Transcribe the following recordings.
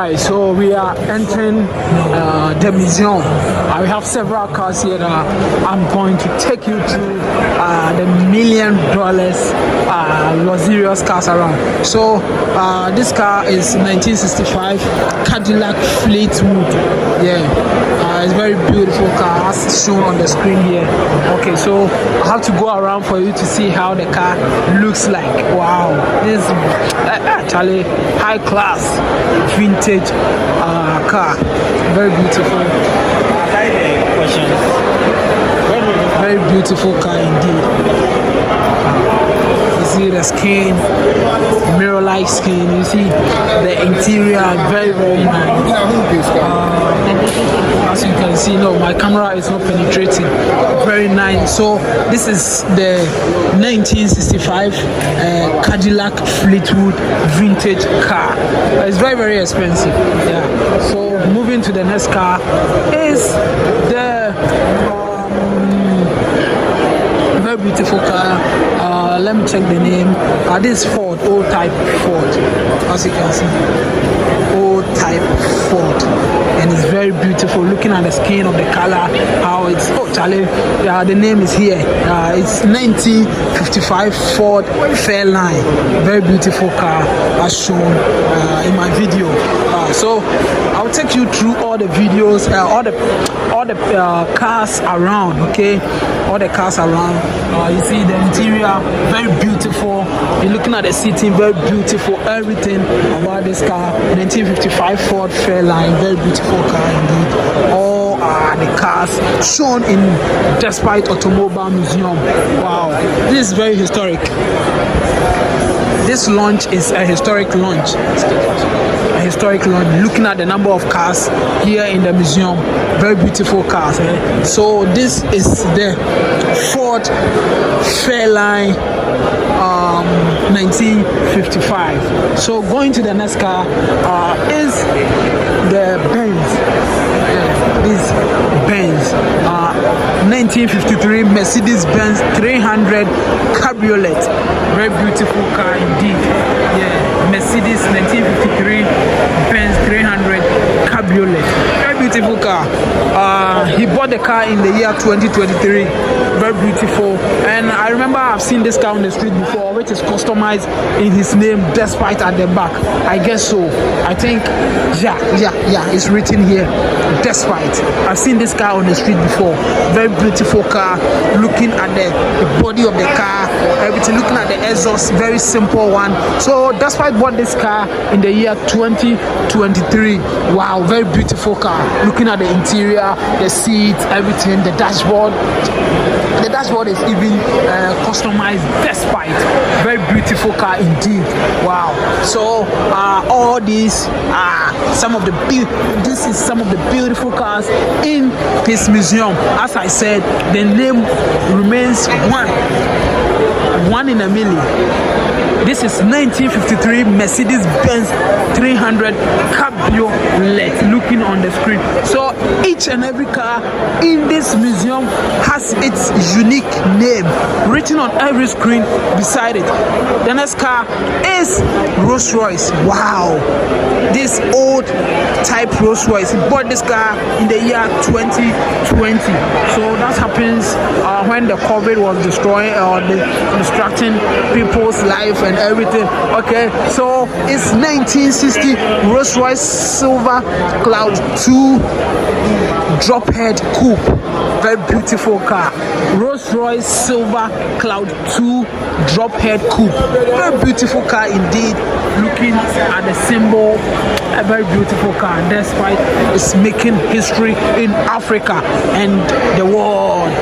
Alright, so we are entering the museum. We have several cars here that I'm going to take you to the $1 million luxurious cars around. So this car is 1965 Cadillac Fleetwood. Yeah, it's a very beautiful car as shown on the screen here. Okay, so I have to go around for you to see how the car looks like. Wow, this is actually high class vintage car. Very beautiful. Very beautiful car indeed. You see the skin, mirror-like skin. You see the interior, very nice. As you can see, no, my camera is not penetrating. Very nice. So this is the 1965 Cadillac Fleetwood vintage car. It's very expensive. Yeah. So moving to the next car is the very beautiful car. Let me check the name. This Ford, old type Ford. As you can see, old type Ford, and it's very beautiful. Looking at the skin of the color, how it's Charlie. The name is here. It's 1955 Ford Fairline. Very beautiful car, as shown in my video. So I'll take you through all the videos, all the cars around. Okay, all the cars around. You see the interior, very beautiful. You're looking at the seating, very beautiful. Everything about this car, 1955 Ford Fairline, very beautiful car indeed. All the cars shown in Despite Automobile Museum. Wow, this is very historic. This launch is a historic launch. Looking at the number of cars here in the museum, very beautiful cars. So this is the Ford Fairline 1955. So going to the next car is the Benz. This Benz 1953 Mercedes-Benz 300 Cabriolet. Very beautiful car indeed. Yeah, Mercedes 1953 Benz 300 Cabriolet. Very beautiful car. He bought the car in the year 2023. Very beautiful. And I remember I've seen this car on the street before, which is customized in his name, Despite at the back. I guess so. I think, yeah, it's written here, Despite. I've seen this car on the street before. Very beautiful car. Looking at the body of the car, everything. Looking at the exhaust, very simple one. So Despite bought this car in the year 2023. Wow, very beautiful car. Looking at the interior, the seats, everything, the dashboard. The dashboard is even customized Despite. Very beautiful car indeed. Wow. So all these some of the beautiful cars in this museum. As I said, the name remains one in a million. This is 1953 Mercedes-Benz 300 Cabriolet. Looking on the screen. So each and every car in this museum has its unique name written on every screen beside it. The next car is Rolls-Royce. Wow, this old type Rolls-Royce. He bought this car in the year 2020. So that happens when the COVID was destroying or distracting people's life and everything. Okay, so it's 1960 Rolls-Royce Silver Cloud 2 drop head coupe. Very beautiful car. Rolls-Royce Silver Cloud 2 drop head coupe. Very beautiful car indeed. Looking at the symbol, a very beautiful car. Despite it's making history in Africa and the world.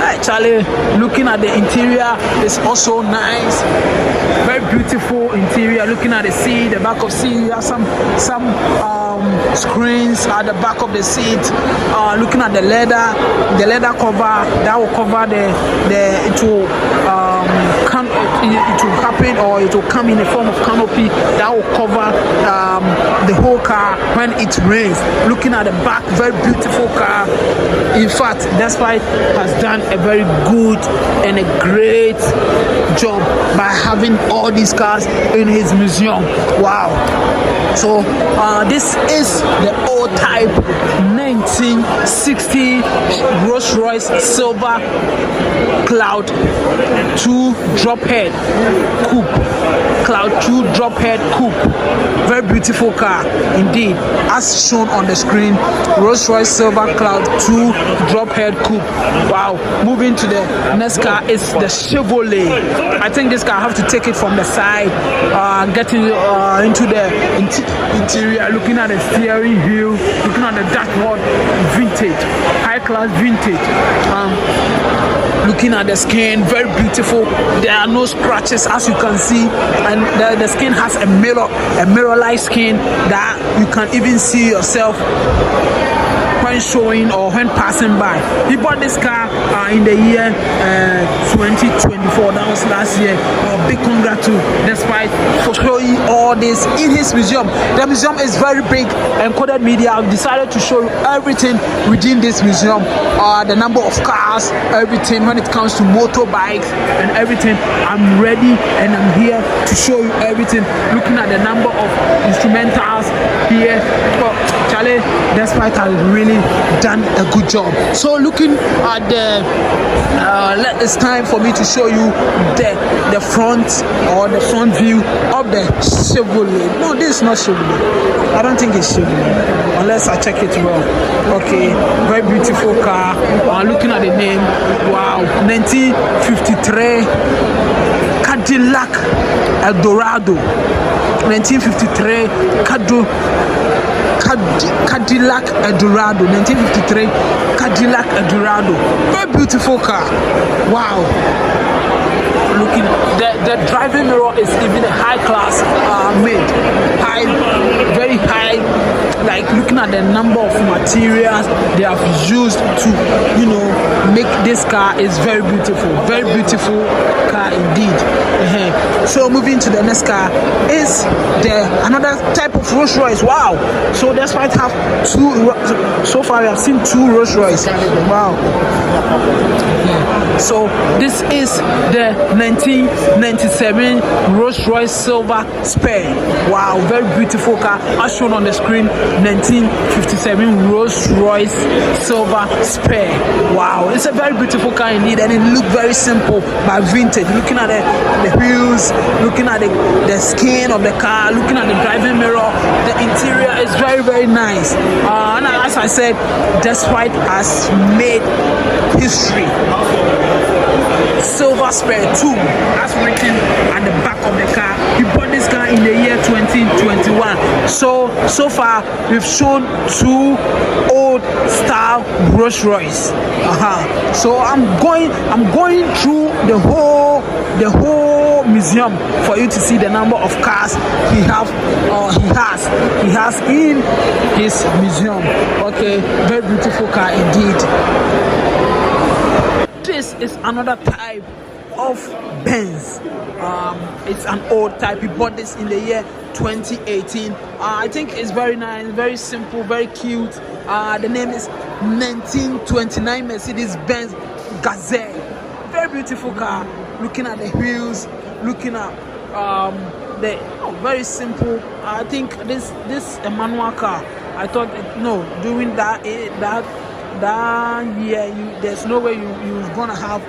Actually, looking at the interior is also nice. Very beautiful interior. Looking at the seat, the back of seat, you have some screens at the back of the seat. Looking at the leather cover, that will cover it will happen, or it will come in the form of canopy that will cover the whole car when it rains. Looking at the back, very beautiful car. In fact, Despite has done a very good and a great job by having all these cars in his museum. Wow. So this is the old type 1960 Rolls Royce Silver Cloud 2 drop head coupe. Cloud 2 drop head coupe. Very beautiful car indeed, as shown on the screen. Rolls Royce Silver Cloud 2 drop head coupe. Wow. Moving to the next car is the Chevrolet. I think this car I have to take it from the side, getting into the interior, looking at the steering wheel, looking at the dashboard. Vintage, high class vintage. Looking at the skin, very beautiful. There are no scratches, as you can see, and the skin has a mirror-like skin that you can even see yourself when showing or when passing by. He bought this car in the year 2024. That was last year. Big congrats to despite for showing all this in his museum. The museum is very big. Encoded Media have decided to show you everything within this museum. The number of cars, everything when it comes to motorbikes and everything. I'm ready and I'm here to show you everything. Looking at the number of instrumentals here. Charlie, despite has really done a good job. So looking at the it's time for me to show you the front or the front view of the Chevrolet. No, this is not Chevrolet. I don't think it's Chevrolet unless I check it well. Okay, very beautiful car. Looking at the name, wow, 1953 Cadillac Eldorado. 1953 Cadillac Eldorado. 1953 Cadillac Eldorado. Very beautiful car. Wow. Looking, the driving mirror is even a high class made. High, very high. Like looking at the number of materials they have used to, make this car is very beautiful. Very beautiful car indeed. So moving to the next car is another type of Rolls Royce. Wow. So that's why I have two. So far we have seen two Rolls Royce. Wow. So this is the 1997 Rolls Royce Silver Spare. Wow, very beautiful car as shown on the screen. 1957 Rolls Royce Silver Spare. Wow, it's a very beautiful car indeed, and it looks very simple but vintage. Looking at the wheels, looking at the skin of the car, looking at the driving mirror, the interior is very, very nice. And as I said, despite has made history. Silver Spare 2, as written at the back of the car. He bought this car in the year 2021. So far we've shown two old style Rolls Royce. So I'm going through the whole museum for you to see the number of cars he has in his museum. Okay, very beautiful car indeed. This is another type of Benz. It's an old type. He bought this in the year 2018. I think it's very nice, very simple, very cute. The name is 1929 Mercedes-Benz Gazelle. Very beautiful car. Looking at the wheels, looking at very simple. I think this a manual car. I thought doing that year there's no way you're gonna have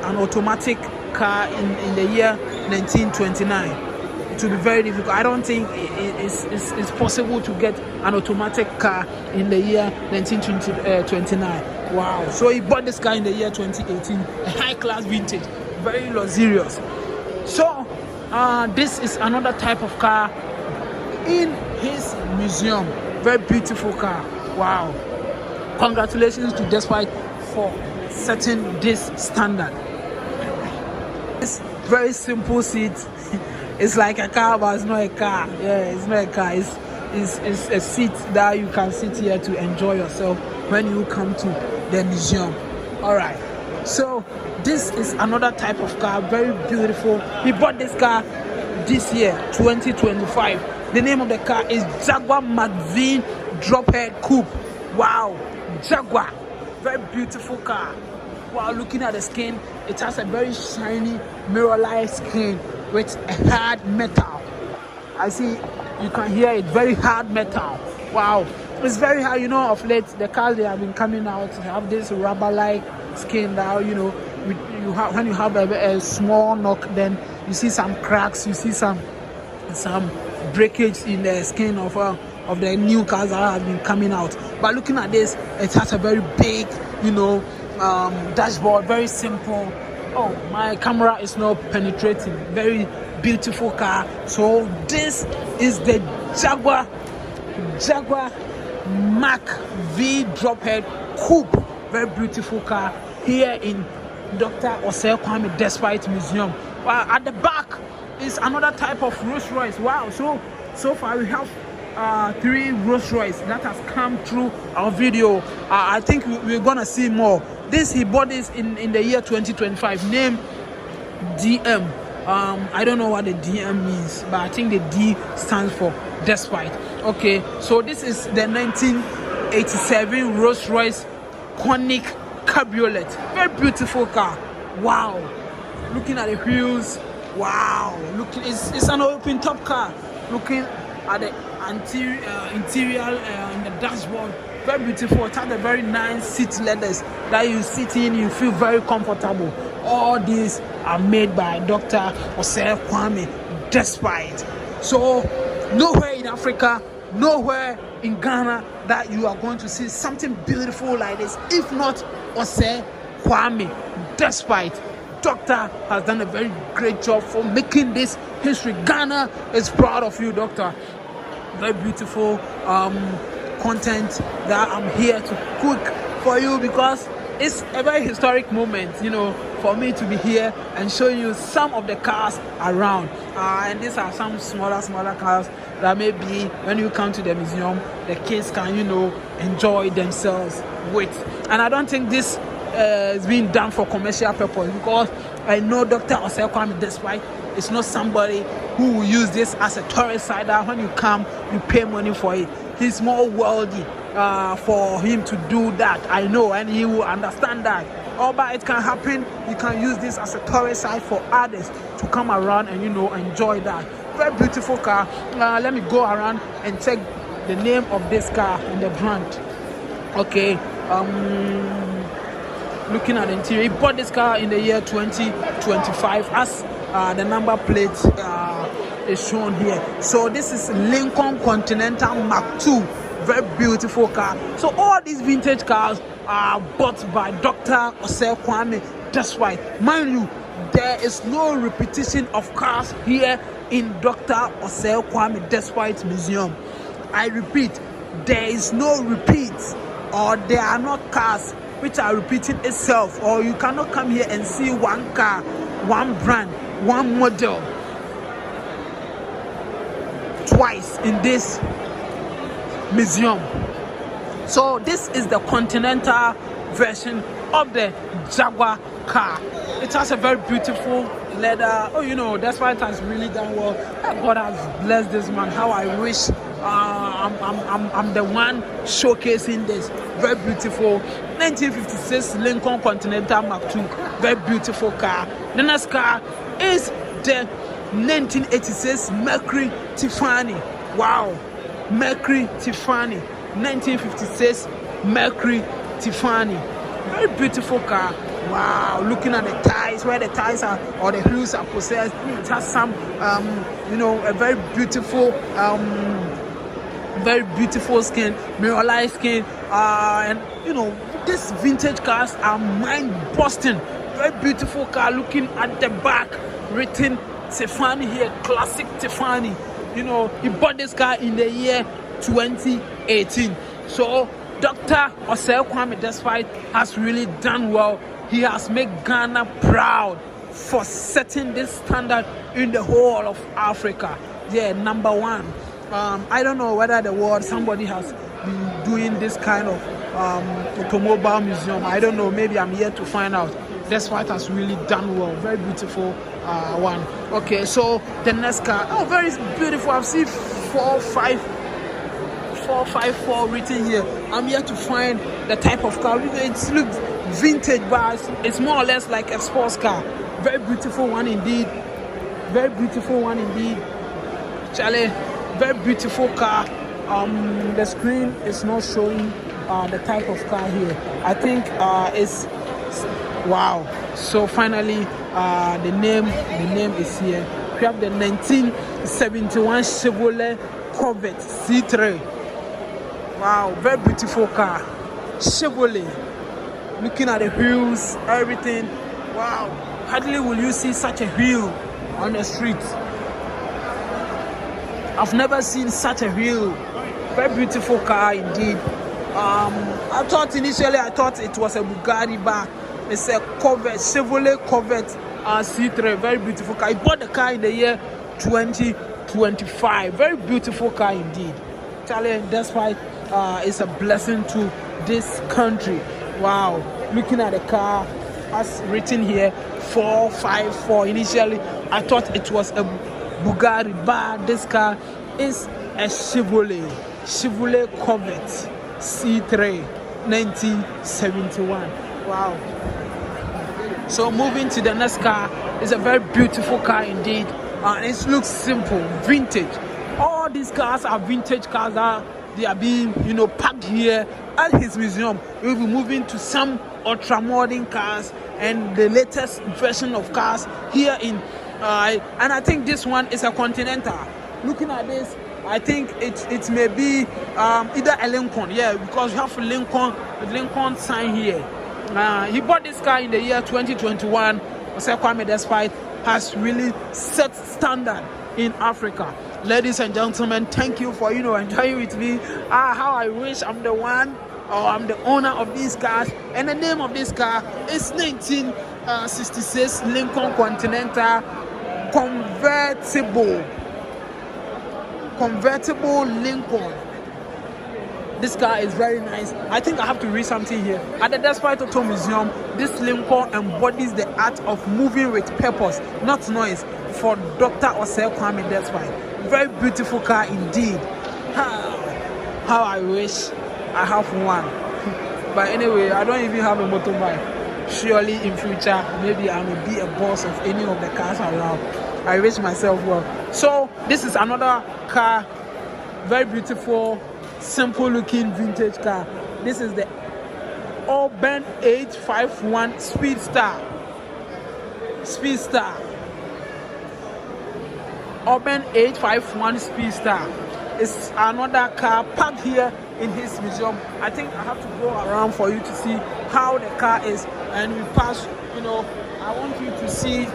an automatic car in the year 1929. It will be very difficult. I don't think it's possible to get an automatic car in the year 1929. Wow. So he bought this car in the year 2018, a high class vintage, very luxurious. So this is another type of car in his museum. Very beautiful car. Wow. Congratulations to Despite for setting this standard. It's very simple seat. It's like a car, but it's not a car. Yeah, it's not a car. It's a seat that you can sit here to enjoy yourself when you come to the museum. All right. So this is another type of car, very beautiful. He bought this car this year, 2025. The name of the car is Jaguar Magazine Drophead Coupe. Wow. Jaguar, very beautiful car. While looking at the skin, it has a very shiny mirror-like skin with a hard metal. I see You can hear it, very hard metal. Wow, it's very hard. You know, of late the cars they have been coming out have this rubber-like skin that when you have a small knock, then you see some cracks, you see some breakage in the skin of the new cars that have been coming out. But looking at this, it has a very big, dashboard, very simple. Oh, my camera is not penetrating. Very beautiful car. So this is the Jaguar Mark V drophead coupe. Very beautiful car here in Dr. Osei Kwame Despite Museum. At the back is another type of Rolls Royce. Wow, so far we have 3 Rolls Royce that has come through our video. I think we're gonna see more. He bought this in the year 2025, named DM. I don't know what the DM means, but I think the D stands for Despite. Okay, so this is the 1987 Rolls Royce Conic Cabriolet. Very beautiful car. Wow, looking at the wheels. Wow, it's an open top car. Looking at the interior in the dashboard, very beautiful. It has a very nice seat leathers that you sit in, you feel very comfortable. All these are made by Dr. Osei Kwame Despite. So nowhere in Africa, nowhere in Ghana that you are going to see something beautiful like this, if not Osei Kwame Despite. Doctor has done a very great job for making this history. Ghana is proud of you, Doctor. Very beautiful content that I'm here to cook for you, because it's a very historic moment, for me to be here and show you some of the cars around. And these are some smaller cars that maybe when you come to the museum, the kids can, enjoy themselves with. And I don't think this is being done for commercial purpose, because I know Dr. Osei Kwame Despite is not somebody who will use this as a tourist site that when you come, you pay money for it. He's more worldly for him to do that, I know, and he will understand that. But it can happen. You can use this as a tourist site for others to come around and enjoy that. Very beautiful car. Let me go around and check the name of this car and the brand. Okay. Looking at the interior, he bought this car in the year 2025 as the number plate is shown here. So this is Lincoln Continental Mark II. Very beautiful car. So all these vintage cars are bought by Dr. Osei Kwame Despite. Mind you, there is no repetition of cars here in Dr. Osei Kwame Despite Museum. I repeat, there is no repeats, or there are not cars which are repeating itself, or you cannot come here and see one car, one brand, one model twice in this museum. So this is the Continental version of the Jaguar car. It has a very beautiful leather. That's why it has really done well. God has blessed this man. How I wish I'm the one showcasing this. Very beautiful 1956 Lincoln Continental Mark II. Very beautiful car. The next car is the 1986 Mercury Tiffany. Wow, Mercury Tiffany. 1956 Mercury Tiffany. Very beautiful car. Wow, looking at the tires, where the tires are or the wheels are possessed, it has some a very beautiful skin, mineralized skin, and these vintage cars are mind-busting. Very beautiful car. Looking at the back, written Tiffany here, classic Tiffany. He bought this car in the year 2018. So Dr. Osei Kwame Despite has really done well. He has made Ghana proud for setting this standard in the whole of Africa. Yeah, number one. I don't know whether the world somebody has been doing this kind of automobile museum. I don't know. Maybe I'm here to find out. Despite has really done well. Very beautiful one. Okay, so the next car. Oh, very beautiful. I've seen 454 written here. I'm here to find the type of car. It looks vintage, but it's more or less like a sports car. Very beautiful one indeed. Very beautiful one indeed. Charlie, Very beautiful car. The screen is not showing the type of car here. I think it's wow. So finally, the name is here. We have the 1971 Chevrolet Corvette C3. Wow, very beautiful car. Chevrolet. Looking at the wheels, everything. Wow, hardly will you see such a wheel on the street. I've never seen such a wheel. Very beautiful car indeed. I thought initially it was a Bugatti, but it's a Corvette, Chevrolet Corvette C3. Very beautiful car. I bought the car in the year 2025. Very beautiful car indeed. Charlie, that's why it's a blessing to this country. Wow, looking at the car as written here 454. Initially I thought it was a Bugatti, but this car is a Chevrolet Corvette C3 1971. Wow. So moving to the next car is a very beautiful car indeed. It looks simple, vintage. All these cars are vintage cars. They are being, packed here at his museum. We'll be moving to some ultra modern cars and the latest version of cars here in. And I think this one is a Continental. Looking at this, I think it may be either a Lincoln. Yeah, because you have Lincoln sign here. He bought this car in the year 2021. Osei Kwame Despite has really set standard in Africa. Ladies and gentlemen, thank you for enjoying with me. How I wish I'm the one or I'm the owner of these cars. And the name of this car is 1966 Lincoln Continental convertible Lincoln. This car is very nice. I think I have to read something here. At the Despite Auto Museum, this Lincoln embodies the art of moving with purpose, not noise, for Dr. Osei Kwame Despite. Very beautiful car indeed. How I wish I have one. But anyway, I don't even have a motorbike. Surely in future, maybe I may be a boss of any of the cars around. I wish myself well. So this is another car. Very beautiful, simple looking vintage car. This is the Urban 851 Speedster. Urban 851 Speedster. It's another car parked here in his museum. I think I have to go around for you to see how the car is, and we pass. I want you to see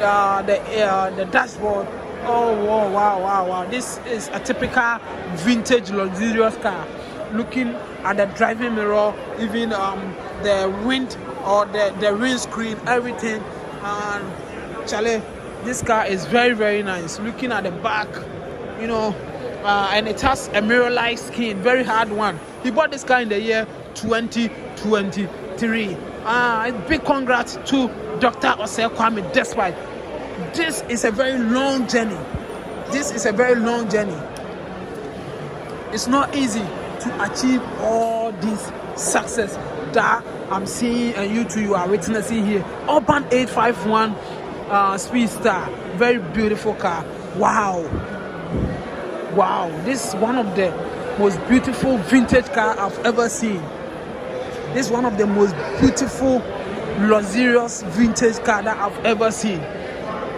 the dashboard. Oh wow! This is a typical vintage luxurious car. Looking at the driving mirror, even the wind or the windscreen, everything. And Charlie, this car is very, very nice. Looking at the back, and it has a mirror-like skin, very hard one. He bought this car in the year 2023. Big congrats to Dr. Osei Kwame Despite. This is a very long journey. It's not easy to achieve all this success that I'm seeing and you are witnessing here. Urban 851 Speedster, very beautiful car. Wow, this is one of the most beautiful vintage car I've ever seen. This is one of the most beautiful luxurious vintage car that I've ever seen.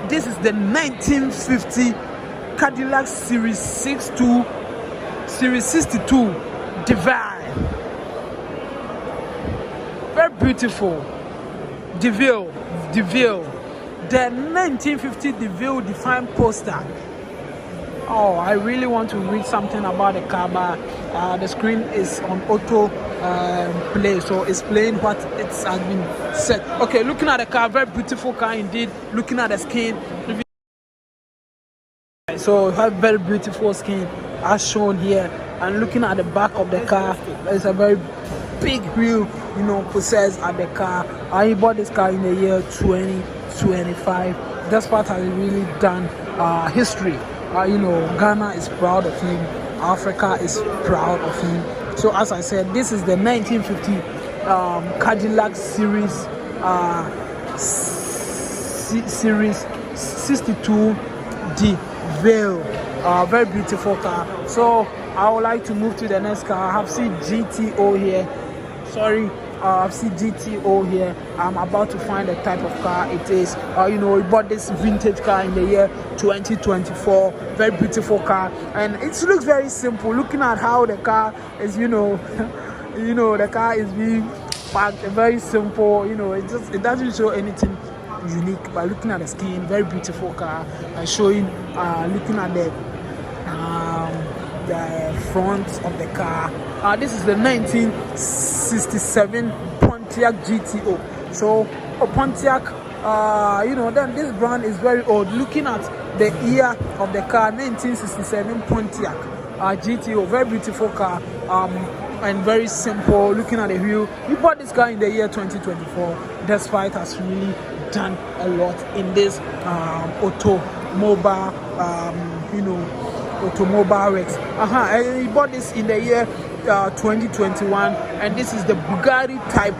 This is the 1950 Cadillac Series 62 Divide. Very beautiful. DeVille. The 1950 DeVille Define poster. Oh, I really want to read something about the car, but the screen is on auto play, so it's playing what it has been set. Okay, looking at the car, very beautiful car indeed. Looking at the skin, so it has very beautiful skin as shown here. And looking at the back of the car, there's a very big wheel, possessed at the car. I bought this car in the year 2025. This part has really done history. Ghana is proud of him. Africa is proud of him. So as I said, this is the 1950 Cadillac Series 62 DeVille. very beautiful car. So I would like to move to the next car. I have seen GTO here. Sorry, I've seen GTO here. I'm about to find the type of car it is. We bought this vintage car in the year 2024. Very beautiful car, and it looks very simple. Looking at how the car is, the car is being parked. Very simple. It doesn't show anything unique. But looking at the skin, very beautiful car. Showing, looking at the front of the car. This is the 1967 Pontiac GTO. So Pontiac, then this brand is very old. Looking at the year of the car, 1967 Pontiac GTO, very beautiful car, and very simple. Looking at the view, we bought this car in the year 2024. Despite has really done a lot in this automobile works. And he bought this in the year 2021, and this is the Bugatti Type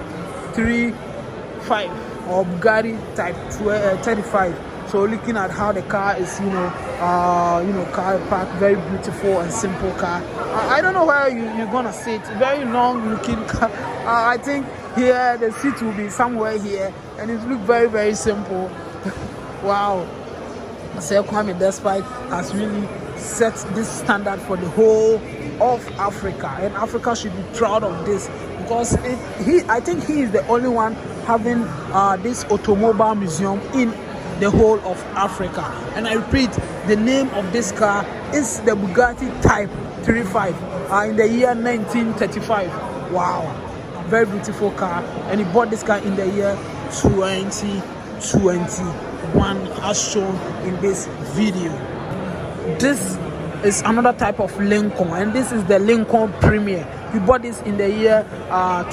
35 or Bugatti Type 35. So looking at how the car is, car park, very beautiful and simple car. I don't know where you're gonna sit. Very long looking car. I think here the seat will be somewhere here, and it looks very, very simple. Wow. Sir Kwame Despite has really set this standard for the whole of Africa, and Africa should be proud of this, because I think he is the only one having this automobile museum in the whole of Africa. And I repeat, the name of this car is the Bugatti Type 35 in the year 1935. Wow, very beautiful car, and he bought this car in the year 2021 as shown in this video. This is another type of Lincoln, and this is the Lincoln Premier. We bought this in the year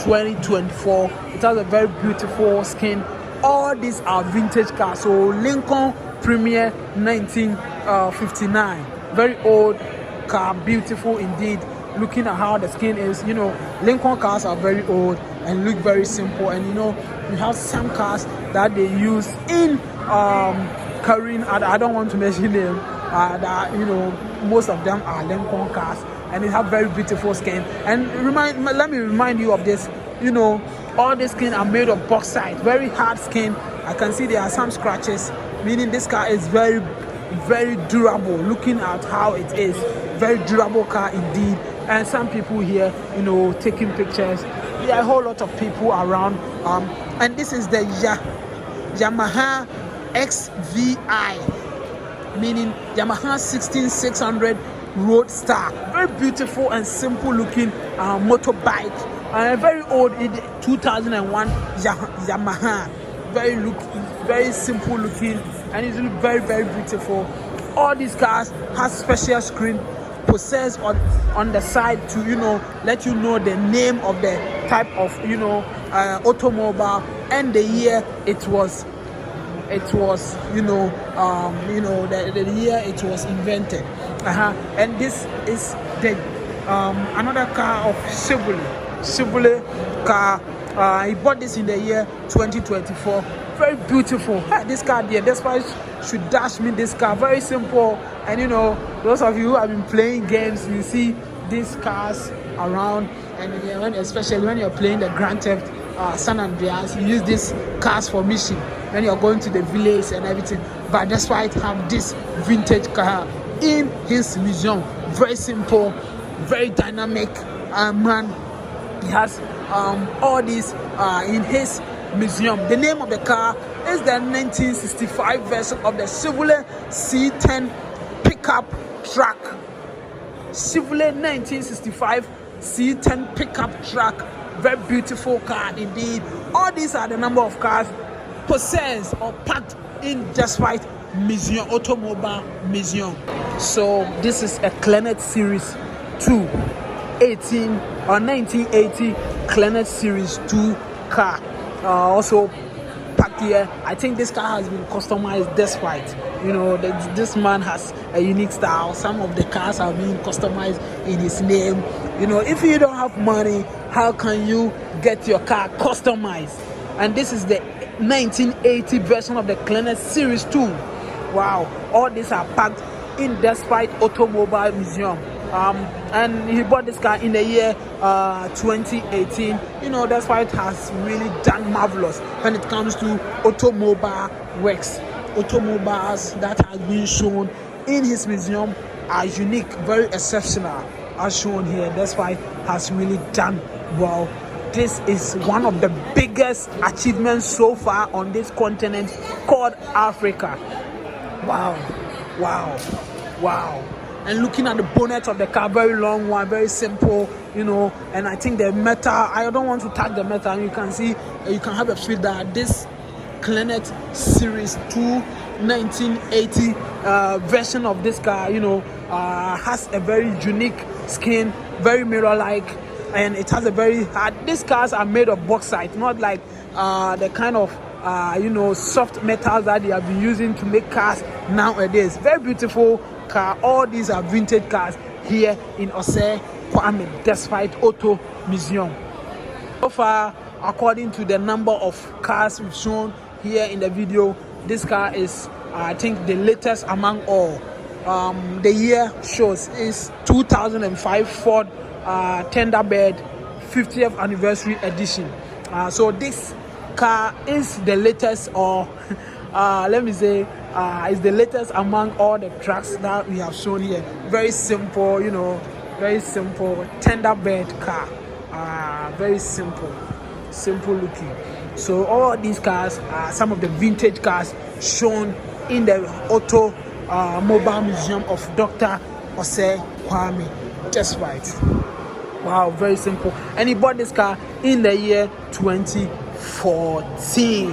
2024. It has a very beautiful skin. All these are vintage cars. So Lincoln Premier 1959, very old car, beautiful indeed. Looking at how the skin is, Lincoln cars are very old and look very simple. And you have some cars that they use in carrying. I don't want to mention them. That most of them are Lincoln cars, and they have very beautiful skin. And let me remind you of this. All the skin are made of bauxite, very hard skin. I can see there are some scratches, meaning this car is very, very durable. Looking at how it is, very durable car indeed. And some people here, taking pictures. There are a whole lot of people around. And this is the Yamaha XVI, meaning Yamaha 16600 Roadster. Very beautiful and simple looking motorbike. Very old, in 2001 Yamaha. Very simple looking, and it looks very, very beautiful. All these cars have special screen possessed on the side to let you know the name of the type of automobile and the year it was the year it was invented. And this is the another car of Chevrolet car. He bought this in the year 2024. Very beautiful. This car there, that's why should dash me this car. Very simple. And those of you who have been playing games, you see these cars around, and especially when you're playing the Grand Theft San Andreas, you use these cars for mission when you're going to the village and everything. But that's why it have this vintage car in his museum. Very simple, very dynamic man. He has all these in his museum. The name of the car is the 1965 version of the Chevrolet C10 pickup truck. Chevrolet 1965 C10 pickup truck. Very beautiful car indeed. All these are the number of cars possessed or packed in just right museum, automobile museum. So this is a Clanet Series 2 1980 Clanet Series 2 car. Also packed here. I think this car has been customized despite this man has a unique style. Some of the cars are being customized in his name. If you don't have money, how can you get your car customized? And this is the 1980 version of the Clanet Series 2. Wow, all these are packed in Despite Automobile Museum. And he bought this car in the year 2018. You know, Despite has really done marvelous when it comes to automobile works. Automobiles that have been shown in his museum are unique, very exceptional, as shown here. Despite has really done well. This is one of the biggest achievements so far on this continent called Africa. Wow, wow, wow. And looking at the bonnet of the car, very long one, very simple, you know. And I think the metal, I don't want to tag the metal. You can see, you can have a feel that this Clanet Series 2 1980 version of this car, you know, has a very unique skin, very mirror-like, and it has a very hard. These cars are made of bauxite, not like the kind of you know, soft metals that they have been using to make cars nowadays. Very beautiful car. All these are vintage cars here in Osei Kwame Despite Auto Museum. So far, according to the number of cars we've shown here in the video, this car is I think the latest among all. The year shows is 2005 Ford Thunderbird 50th anniversary edition. So this car is the latest, or let me say, is the latest among all the trucks that we have shown here. Very simple, you know, very simple Thunderbird car. Very simple looking. So all these cars are some of the vintage cars shown in the Automobile Museum of Dr. Osei Kwame Despite. Wow, very simple. And he bought this car in the year 2014.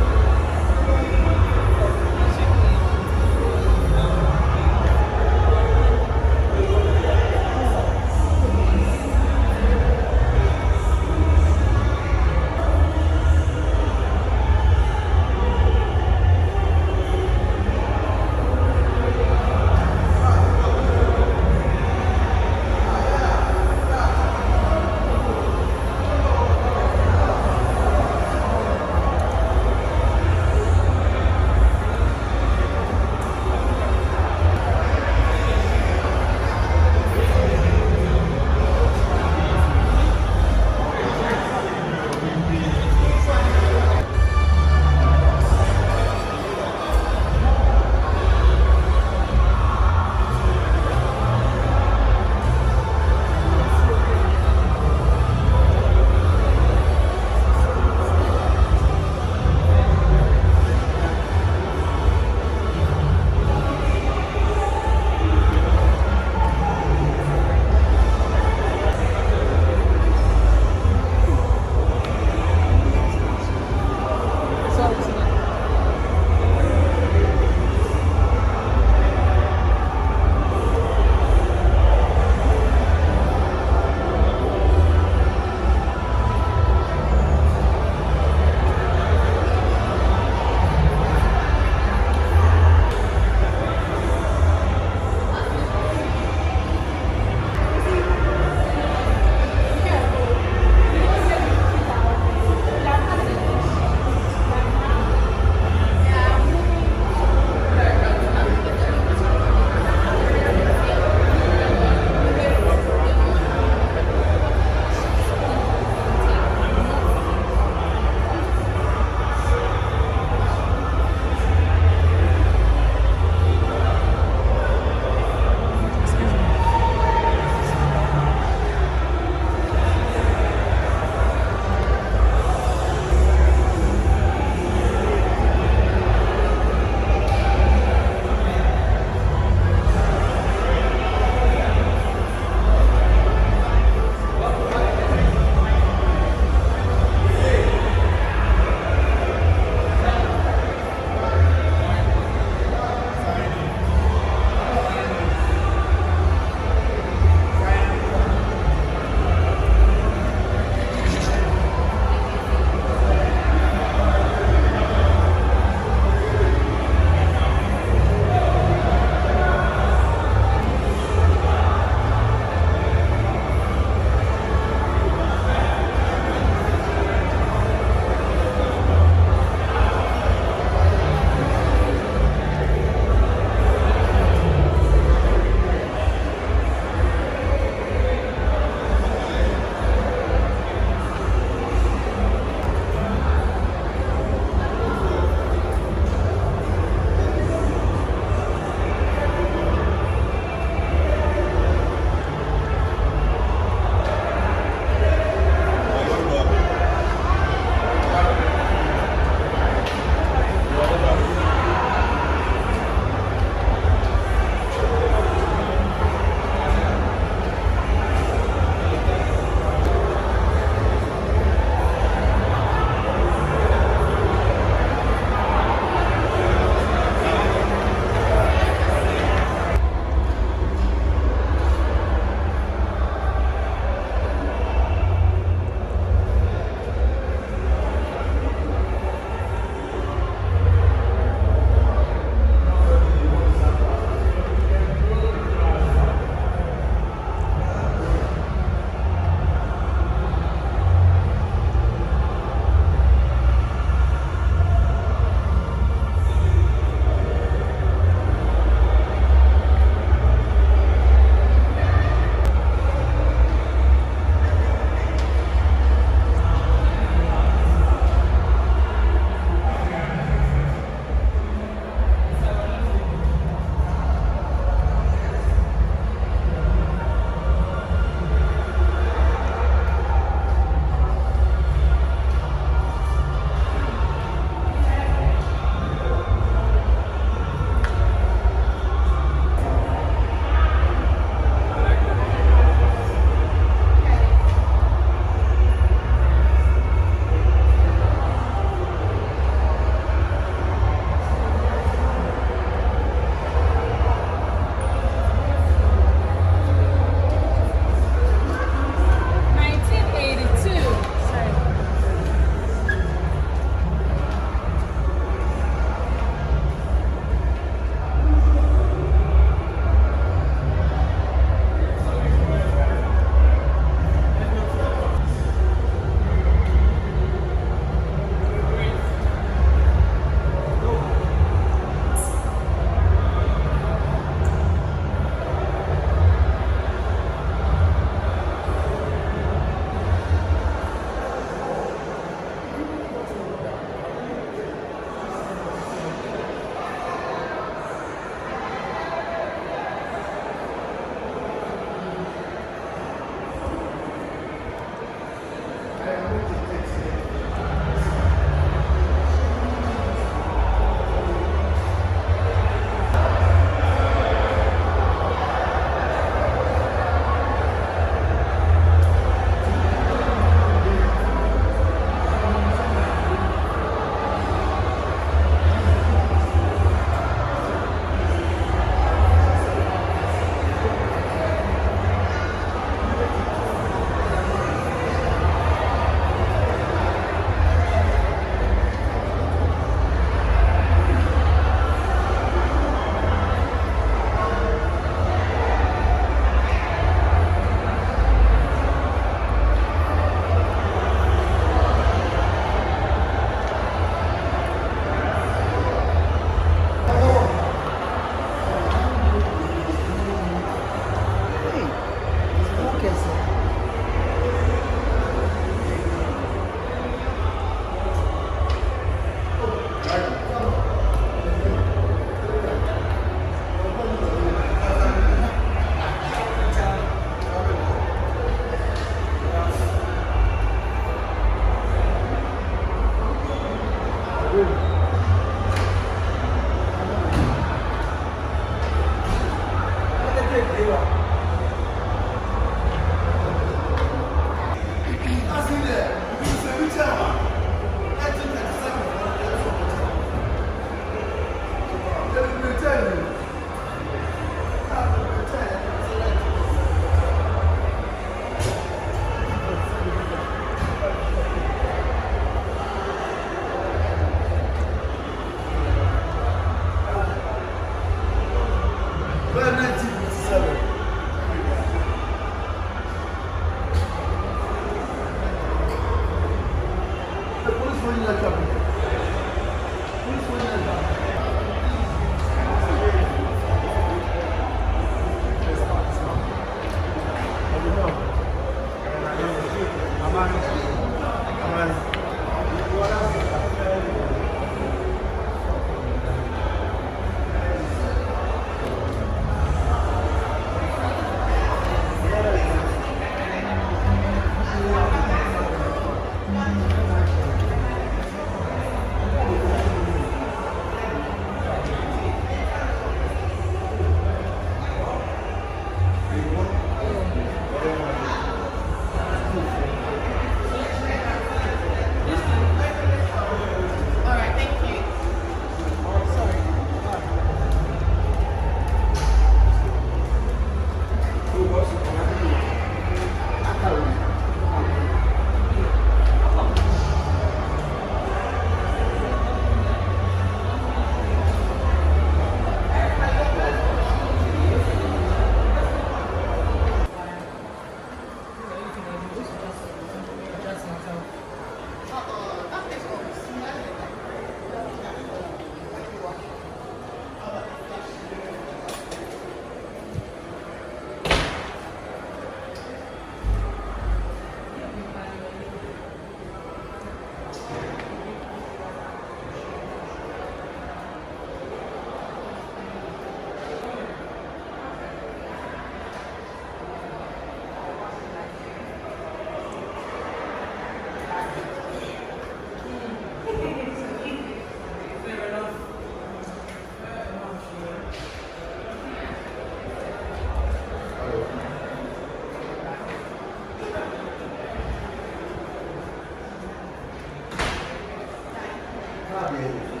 Sabe?